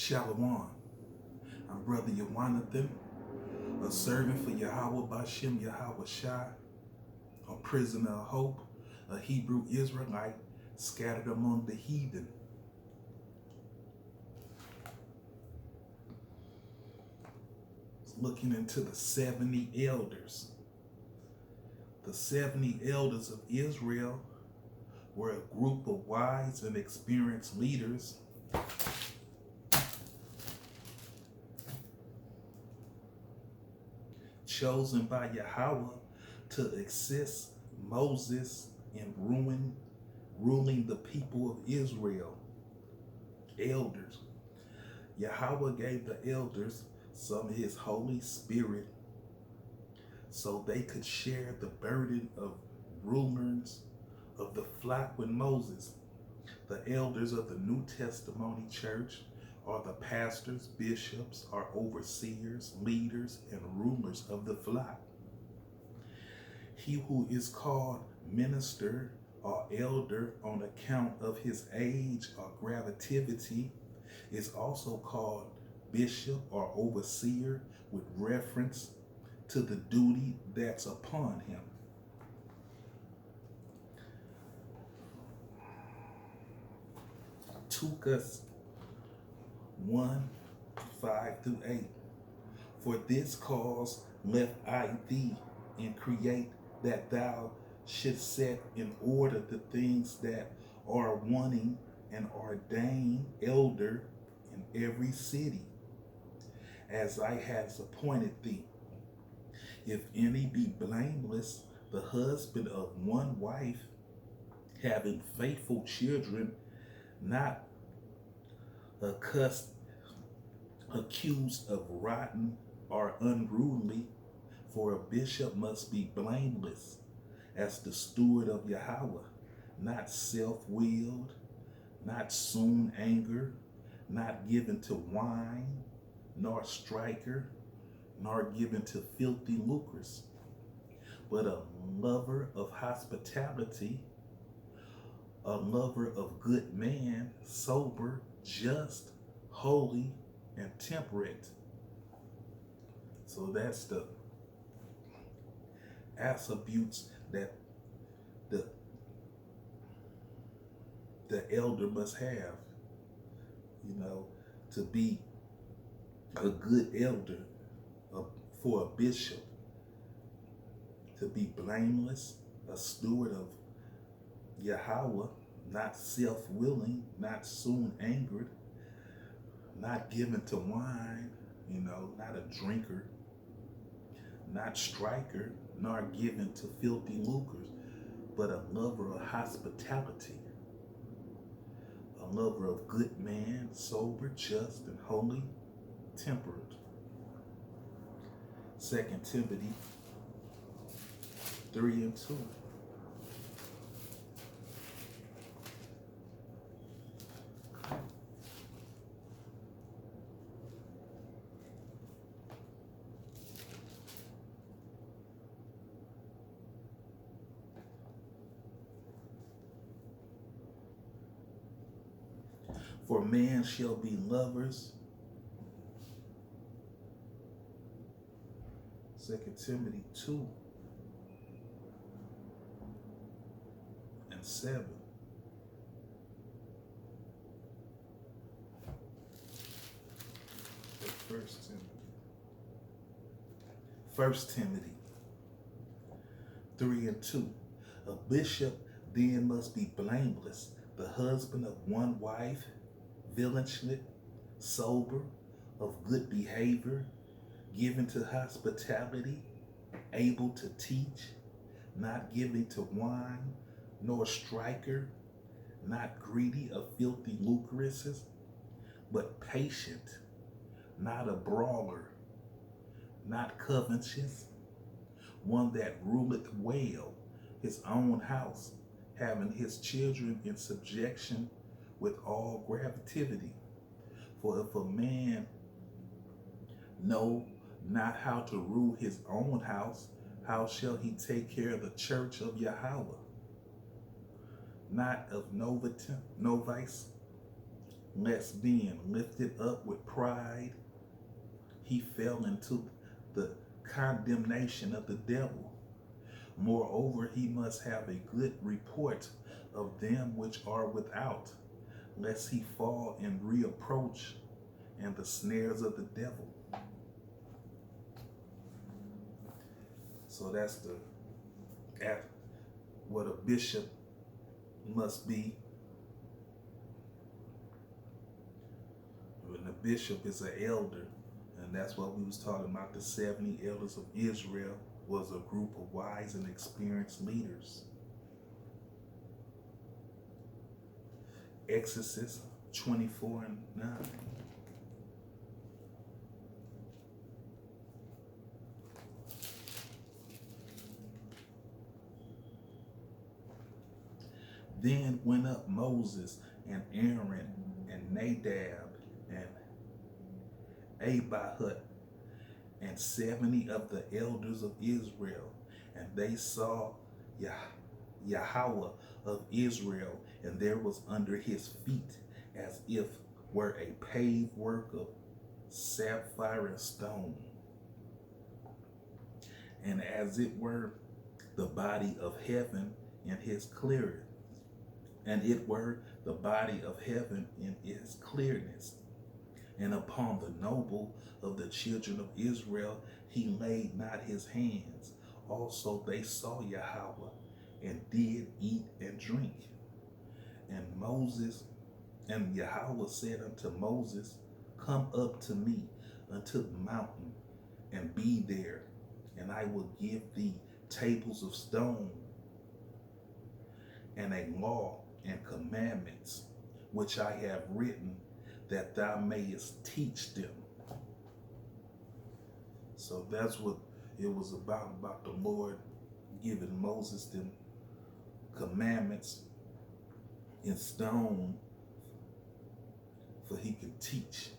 Shalom. I'm Brother Yawanathan, a servant for Yahweh Bashem Yahweh Shai, a prisoner of hope, a Hebrew Israelite scattered among the heathen. Looking into the 70 elders. The 70 elders of Israel were a group of wise and experienced leaders chosen by Yahweh to assist Moses in ruling the people of Israel. Elders. Yahweh gave the elders some of his Holy Spirit so they could share the burden of rulers of the flock with Moses. The elders of the New Testimony Church are the pastors, bishops, or overseers, leaders, and rulers of the flock. He who is called minister or elder on account of his age or gravitivity is also called bishop or overseer with reference to the duty that's upon him. Tukas 1:5-8. For this cause left I thee, and create that thou shouldst set in order the things that are wanting, and ordain elder in every city, as I have appointed thee. If any be blameless, the husband of one wife, having faithful children, not accused of rotten or unruly, for a bishop must be blameless as the steward of Yahweh, not self-willed, not soon angered, not given to wine, nor striker, nor given to filthy lucres, but a lover of hospitality, a lover of good man, sober, just, holy, and temperate. So that's the attributes that the elder must have, to be a good elder for a bishop, to be blameless, a steward of Yahweh, not self-willing, not soon angered, not given to wine, not a drinker, not striker, nor given to filthy lucres, but a lover of hospitality, a lover of good man, sober, just, and holy, temperate. 2 Timothy 3:2. For man shall be lovers. 2 Timothy 2:7. First Timothy 3:2. A bishop then must be blameless, the husband of one wife, vigilant, sober, of good behavior, given to hospitality, able to teach, not given to wine, nor striker, not greedy of filthy lucres, but patient, not a brawler, not covetous, one that ruleth well his own house, having his children in subjection with all gravity. For if a man know not how to rule his own house, how shall he take care of the church of Yahweh? Not of novice, lest being lifted up with pride, he fell into the condemnation of the devil. Moreover, he must have a good report of them which are without, lest he fall in reproach and the snares of the devil. So that's what a bishop must be. When a bishop is an elder, and that's what we was talking about, the 70 elders of Israel was a group of wise and experienced leaders. Exodus 24:9. Then went up Moses and Aaron and Nadab and Abihu and 70 of the elders of Israel, and they saw Yahweh of Israel, and there was under his feet as if were a paved work of sapphire and stone, and as it were the body of heaven in his clearness, and it were the body of heaven in its clearness. And upon the noble of the children of Israel he laid not his hands. Also they saw Yahweh, and did eat and drink. And Yahweh said unto Moses, Come up to me unto the mountain, and be there, and I will give thee tables of stone, and a law and commandments, which I have written, that thou mayest teach them. So that's what it was about the Lord giving Moses them commandments in stone for he could teach.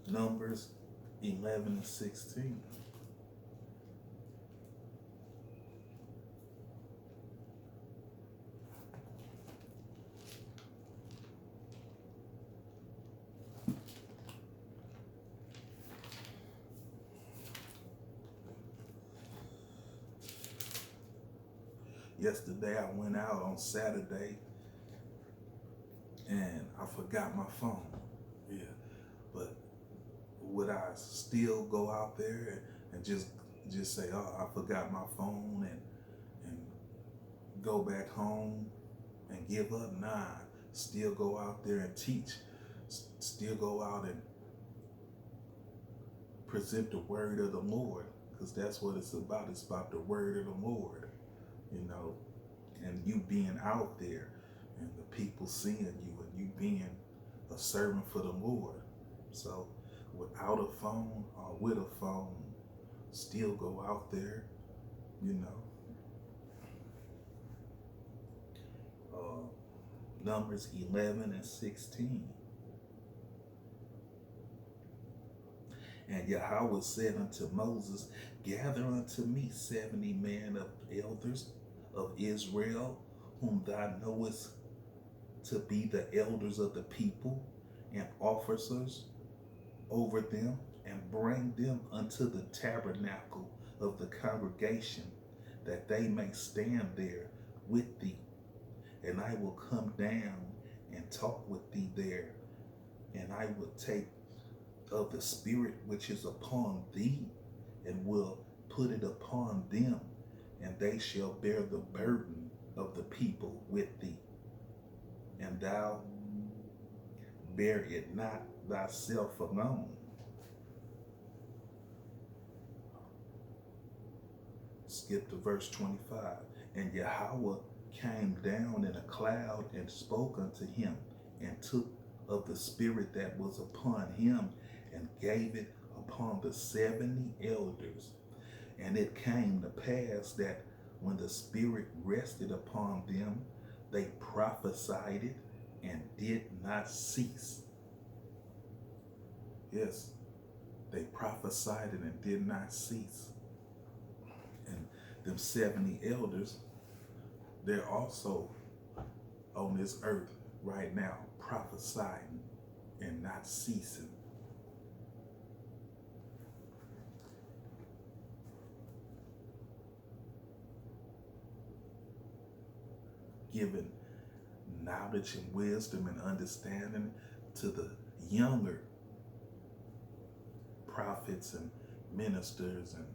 Numbers 11:16. Yesterday I went out on Saturday and I forgot my phone. Yeah, but would I still go out there and just say, oh, I forgot my phone, and go back home and give up? Nah, still go out there and teach. Still go out and present the word of the Lord, because that's what it's about. It's about the word of the Lord, and you being out there and the people seeing you and you being a servant for the Lord. So without a phone or with a phone, still go out there, Numbers 11:16. And Yahweh said unto Moses, Gather unto me 70 men of elders of Israel, whom thou knowest to be the elders of the people, and officers over them, and bring them unto the tabernacle of the congregation, that they may stand there with thee. And I will come down and talk with thee there, and I will take of the spirit which is upon thee, and will put it upon them, and they shall bear the burden of the people with thee. And thou bear it not thyself alone. Skip to verse 25. And Yahweh came down in a cloud and spoke unto him, and took of the spirit that was upon him, and gave it upon the 70 elders. And it came to pass that when the spirit rested upon them, they prophesied it and did not cease. Yes, they prophesied it and did not cease. And them 70 elders, they're also on this earth right now prophesying and not ceasing. Giving knowledge and wisdom and understanding to the younger prophets and ministers and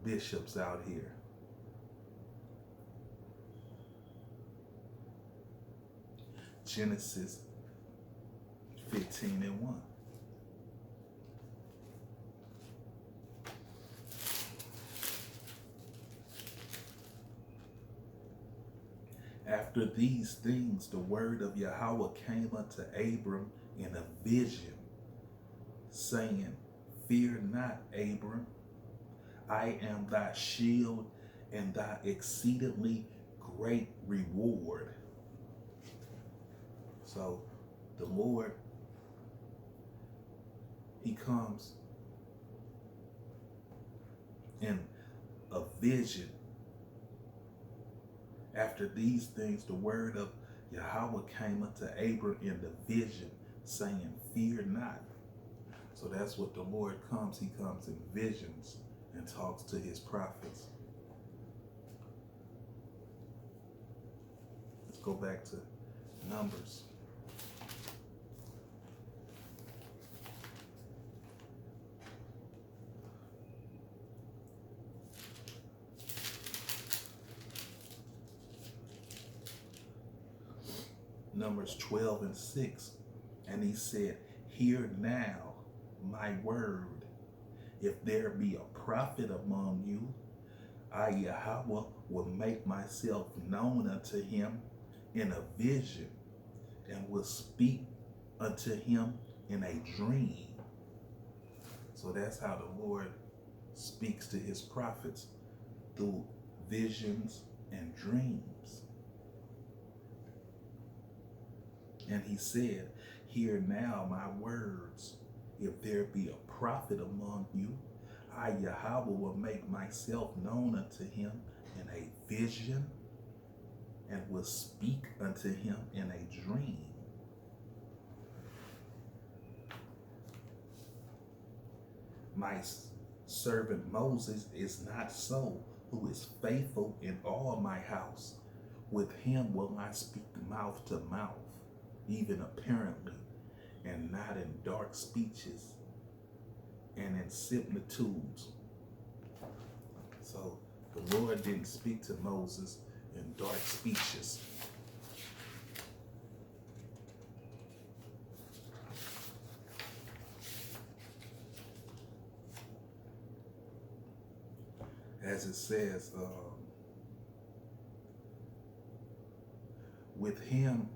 bishops out here. Genesis 15:1. After these things, the word of Yahweh came unto Abram in a vision, saying, Fear not, Abram, I am thy shield and thy exceedingly great reward. So the Lord, he comes in a vision. After these things, the word of Yahweh came unto Abram in the vision, saying, Fear not. So that's what the Lord comes. He comes in visions and talks to his prophets. Let's go back to Numbers. Numbers 12:6. And he said, Hear now my word. If there be a prophet among you, I, Yahweh, will make myself known unto him in a vision, and will speak unto him in a dream. So that's how the Lord speaks to his prophets, through visions and dreams. And he said, Hear now my words. If there be a prophet among you, I, Yahweh, will make myself known unto him in a vision, and will speak unto him in a dream. My servant Moses is not so, who is faithful in all my house. With him will I speak mouth to mouth, even apparently, and not in dark speeches and in similitudes. So the Lord didn't speak to Moses in dark speeches. As it says, with him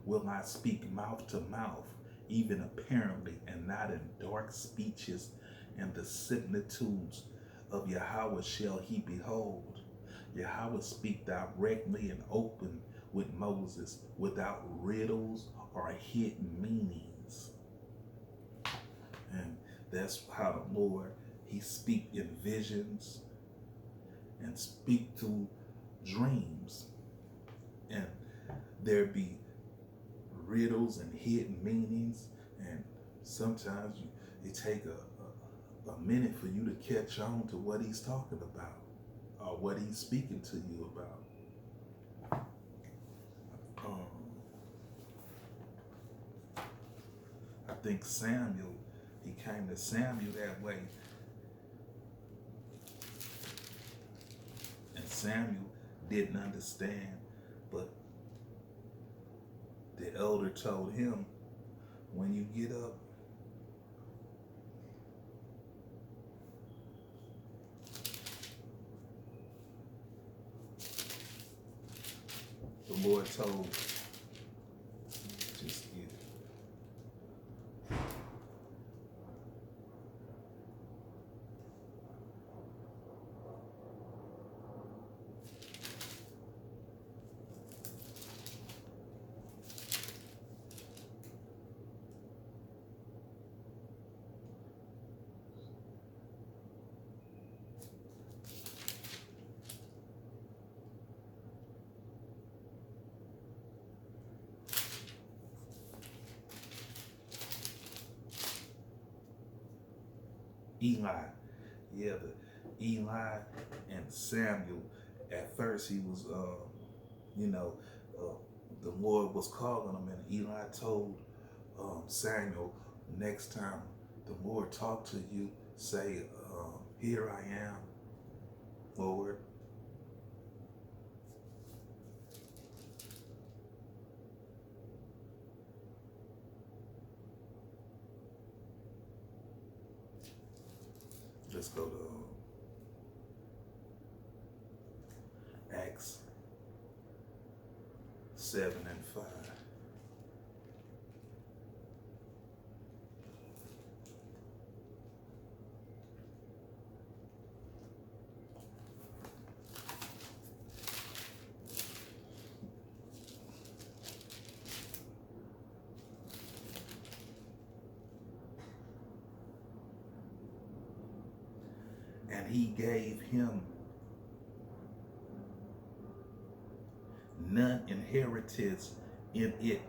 will I speak mouth to mouth, even apparently, and not in dark speeches, and the similitudes of Yahweh shall he behold. Yahweh speak directly and open with Moses, without riddles or hidden meanings. And that's how the Lord, he speak in visions and speak through dreams. And there be riddles and hidden meanings, and sometimes it take a minute for you to catch on to what he's talking about, or what he's speaking to you about. I think Samuel, he came to Samuel that way, and Samuel didn't understand, but the elder told him, when you get up, the Lord told, just get it. Eli. Yeah, the Eli and Samuel. At first, he was, you know, uh, the Lord was calling him, and Eli told Samuel, next time the Lord talk to you, say, "Here I am, Lord." Let's go to Acts 7:5. And he gave him none inheritance in it,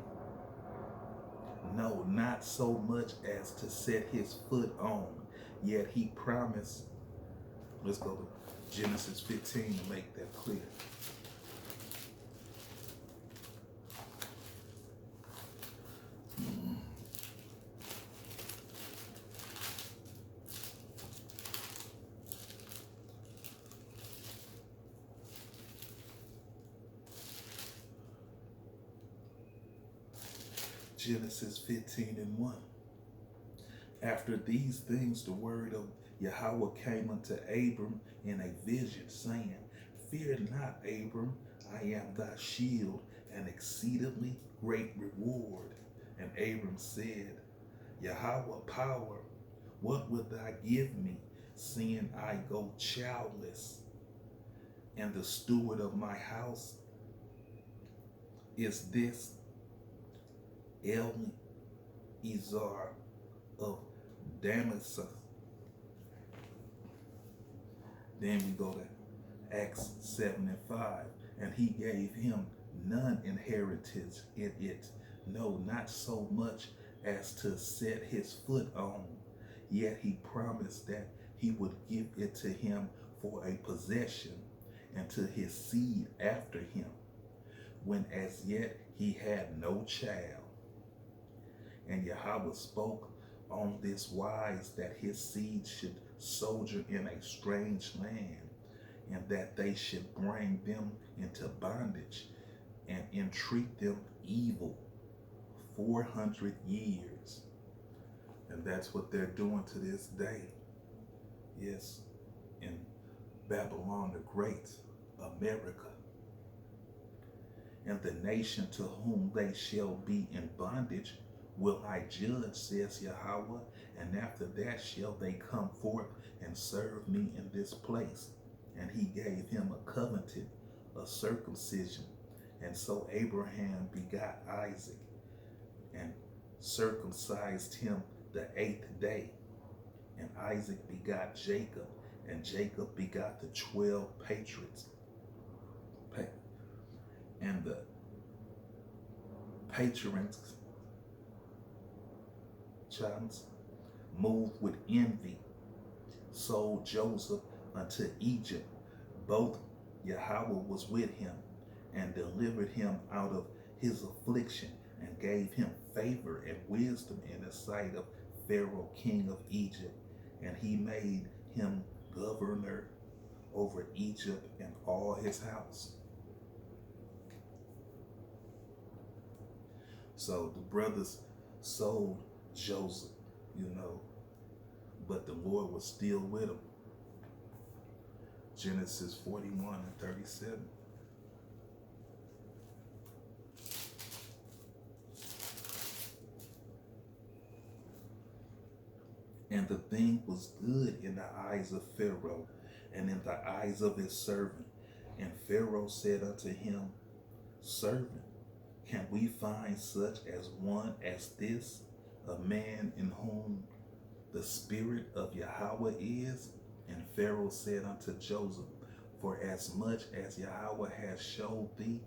no, not so much as to set his foot on. Yet he promised. Let's go to Genesis 15 to make that clear. Genesis 15:1. After these things, the word of Yahweh came unto Abram in a vision, saying, "Fear not, Abram, I am thy shield and exceedingly great reward." And Abram said, "Yahweh power, what wilt thou give me, seeing I go childless, and the steward of my house is this Eleazar of Damascus?" Then we go to Acts 7:5. And he gave him none inheritance in it, no, not so much as to set his foot on. Yet he promised that he would give it to him for a possession, and to his seed after him, when as yet he had no child. And Yahweh spoke on this wise, that his seed should sojourn in a strange land, and that they should bring them into bondage and entreat them evil 400 years. And that's what they're doing to this day. Yes, in Babylon the Great, America. And the nation to whom they shall be in bondage will I judge, says Yahweh, and after that shall they come forth and serve me in this place. And he gave him a covenant, a circumcision. And so Abraham begot Isaac, and circumcised him the 8th day. And Isaac begot Jacob, and Jacob begot the 12 patriarchs. And the patriarchs, moved with envy, sold Joseph unto Egypt. Both Yahweh was with him, and delivered him out of his affliction, and gave him favor and wisdom in the sight of Pharaoh, king of Egypt. And he made him governor over Egypt and all his house. So the brothers sold Joseph, but the Lord was still with him. Genesis 41:37. And the thing was good in the eyes of Pharaoh, and in the eyes of his servant. And Pharaoh said unto him, "Servant, can we find such as one as this, a man in whom the spirit of Yahweh is?" And Pharaoh said unto Joseph, "For as much as Yahweh has showed thee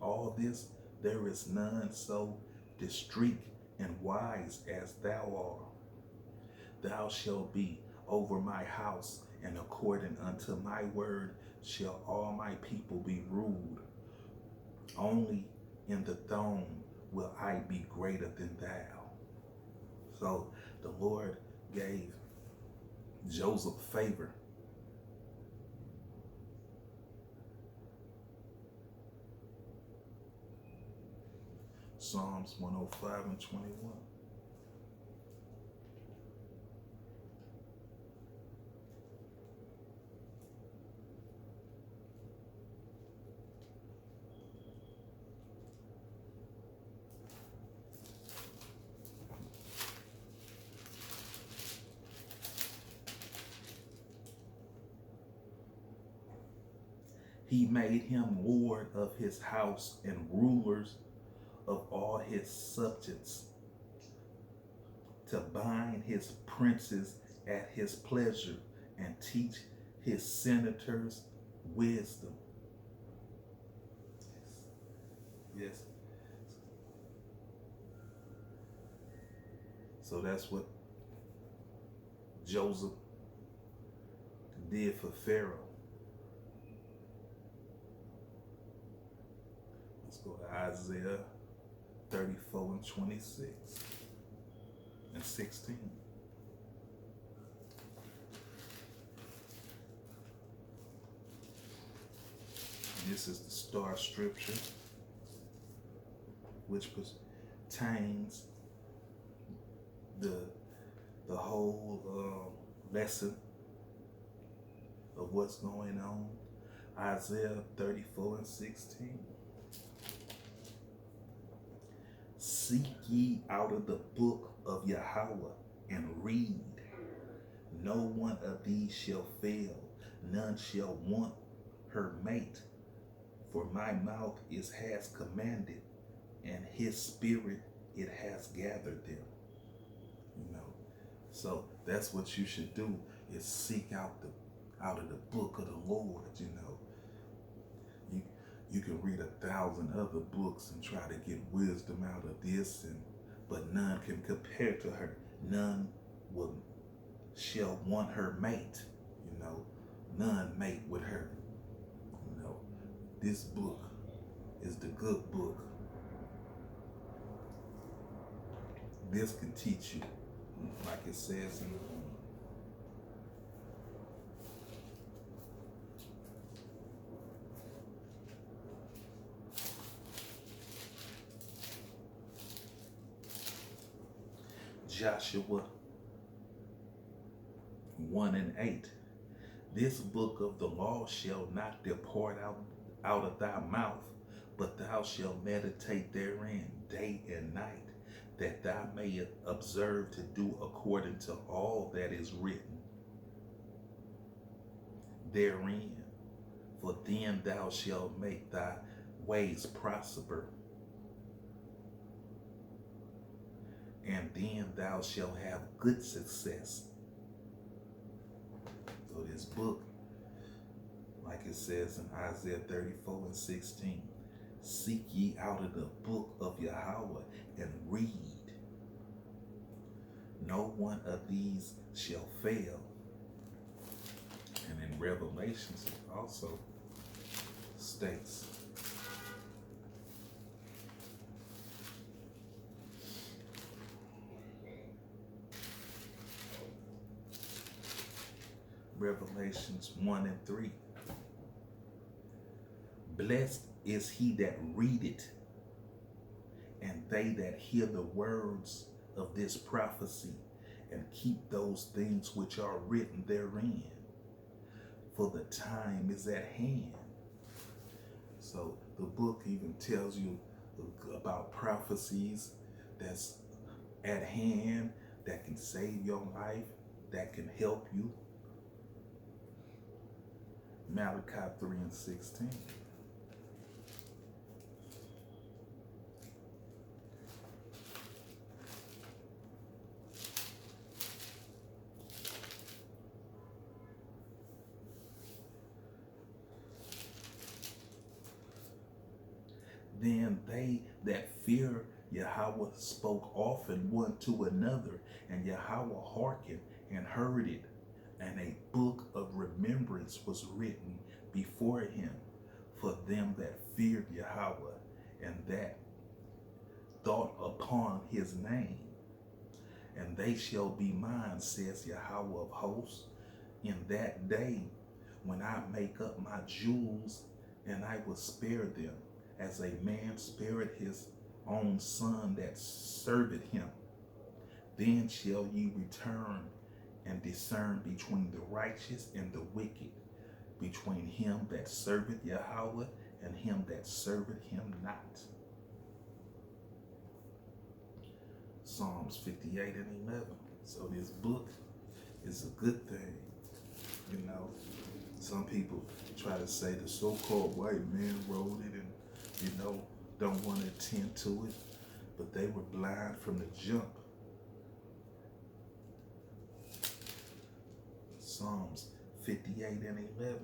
all this, there is none so discreet and wise as thou art. Thou shalt be over my house, and according unto my word shall all my people be ruled. Only in the throne will I be greater than thou. So the Lord gave Joseph favor. Psalms 105 and 21. He made him lord of his house and rulers of all his subjects, to bind his princes at his pleasure and teach his senators wisdom. Yes. So that's what Joseph did for Pharaoh. Let's go to Isaiah 34 and 26 and 16. This is the star scripture, which pertains the whole lesson of what's going on. Isaiah 34 and 16. Seek ye out of the book of Yahweh and read. No one of these shall fail, none shall want her mate. For my mouth has commanded, and his spirit it has gathered them. So that's what you should do, is seek out of the book of the Lord. You can read 1,000 other books and try to get wisdom out of this, but none can compare to her. None shall want her mate. None mate with her. This book is the good book. This can teach you, like it says in Joshua 1 and 8. This book of the law shall not depart out of thy mouth, but thou shalt meditate therein day and night, that thou mayest observe to do according to all that is written therein. For then thou shalt make thy ways prosper, and then thou shalt have good success. So this book, like it says in Isaiah 34 and 16, seek ye out of the book of Yahweh and read. No one of these shall fail. And in Revelations it also states, Revelations 1 and 3. Blessed is he that readeth, and they that hear the words of this prophecy, and keep those things which are written therein, for the time is at hand. So the book even tells you about prophecies that's at hand, that can save your life, that can help you. Malachi 3 and 16. Then they that fear Yahweh spoke often one to another, and Yahweh hearkened and heard it. And a book of remembrance was written before him for them that feared Yahweh and that thought upon his name. And they shall be mine, says Yahweh of hosts, in that day when I make up my jewels, and I will spare them, as a man spared his own son that served him. Then shall ye return and discern between the righteous and the wicked, between him that serveth Yahweh and him that serveth him not. Psalms 58 and 11. So this book is a good thing. You know, some people try to say the so-called white man wrote it and, you know, don't want to attend to it, but they were blind from the jump. Psalms 58 and 11.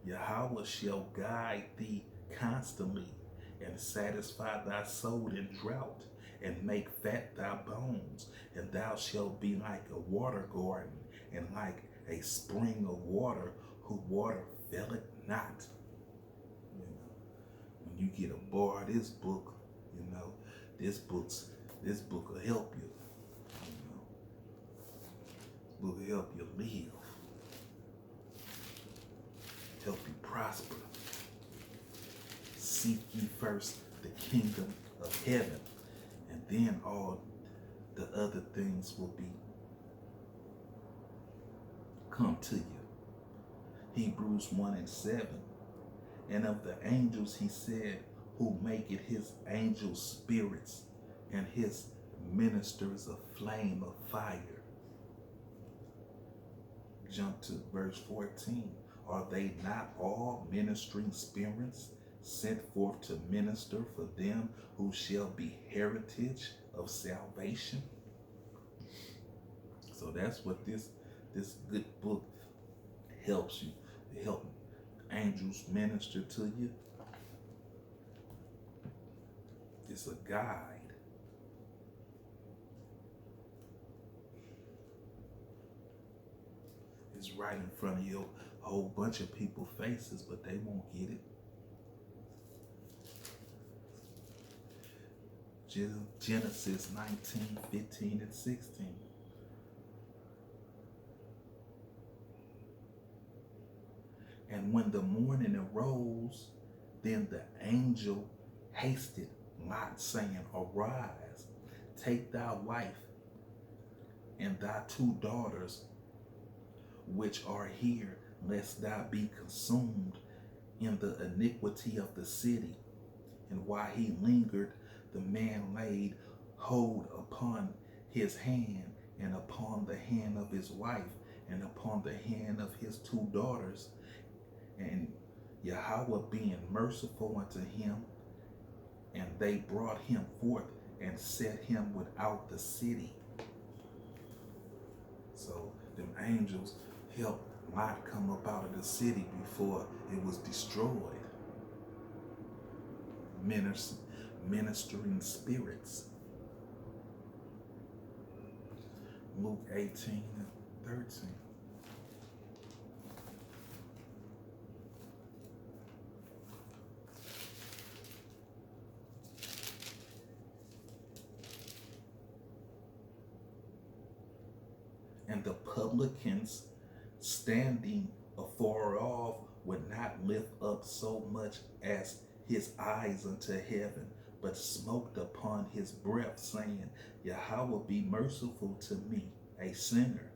Yahweh shall guide thee constantly and satisfy thy soul in drought and make fat thy bones, and thou shalt be like a water garden and like a spring of water whose water faileth not. You know, when you get a bar of this book, you know, this book will help you. You know, this book will help you live, help you prosper. Seek ye first the kingdom of heaven, and then all the other things will be come to you. Hebrews 1 and 7. And of the angels he said, who maketh his angels spirits and his ministers a flame of fire. Jump to verse 14. Are they not all ministering spirits sent forth to minister for them who shall be heritage of salvation? So that's what this good book helps you. It helps angels minister to you. It's a guide. It's right in front of you. A whole bunch of people's faces, but they won't get it. Genesis 19, 15, and 16. And when the morning arose, then the angel hasted Lot, saying, Arise, take thy wife and thy 2 daughters, which are here, lest thou be consumed in the iniquity of the city. And while he lingered, the man laid hold upon his hand, and upon the hand of his wife, and upon the hand of his 2 daughters. And Yahweh being merciful unto him, and they brought him forth and set him without the city. So them angels helped Lot come up out of the city before it was destroyed. Ministering spirits. Luke 18 and 13. And the publicans standing afar off would not lift up so much as his eyes unto heaven, but smoked upon his breath, saying, Yahweh, be merciful to me, a sinner.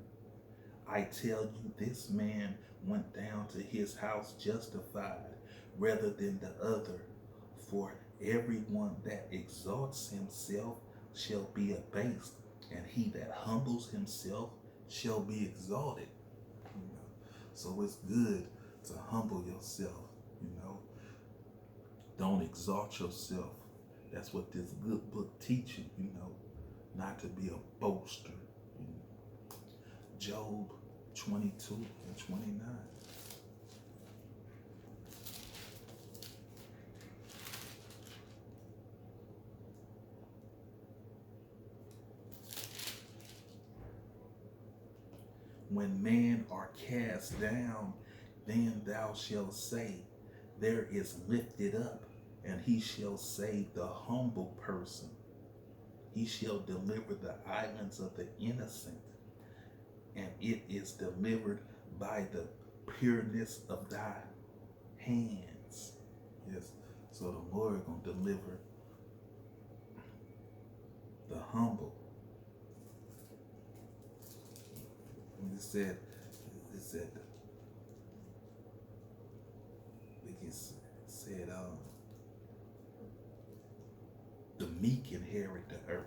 I tell you, this man went down to his house justified rather than the other. For everyone that exalts himself shall be abased, and he that humbles himself shall be exalted. You know? So it's good to humble yourself, you know. Don't exalt yourself. That's what this good book teaches, you know, not to be a boaster. You know. Job 22 and 29. When men are cast down, then thou shalt say, there is lifted up, and he shall save the humble person. He shall deliver the islands of the innocent, and it is delivered by the pureness of thy hands. Yes, so the Lord gonna deliver the humble. And it said, it said, the meek inherit the earth.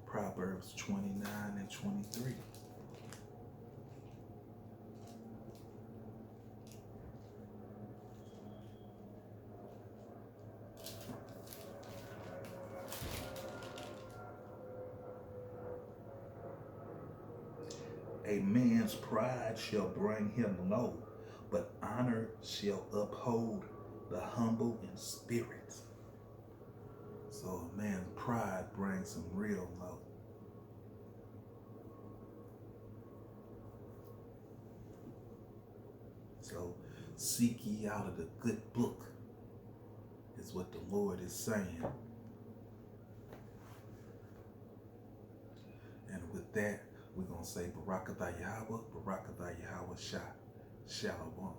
Proverbs 29 and 23. A man's pride shall bring him low, but honor shall uphold the humble in spirit. So a man's pride brings him real low. So seek ye out of the good book is what the Lord is saying. And with that, we're going to say Barakatah Yahweh, Barakatah Yahweh Shah, Shalom.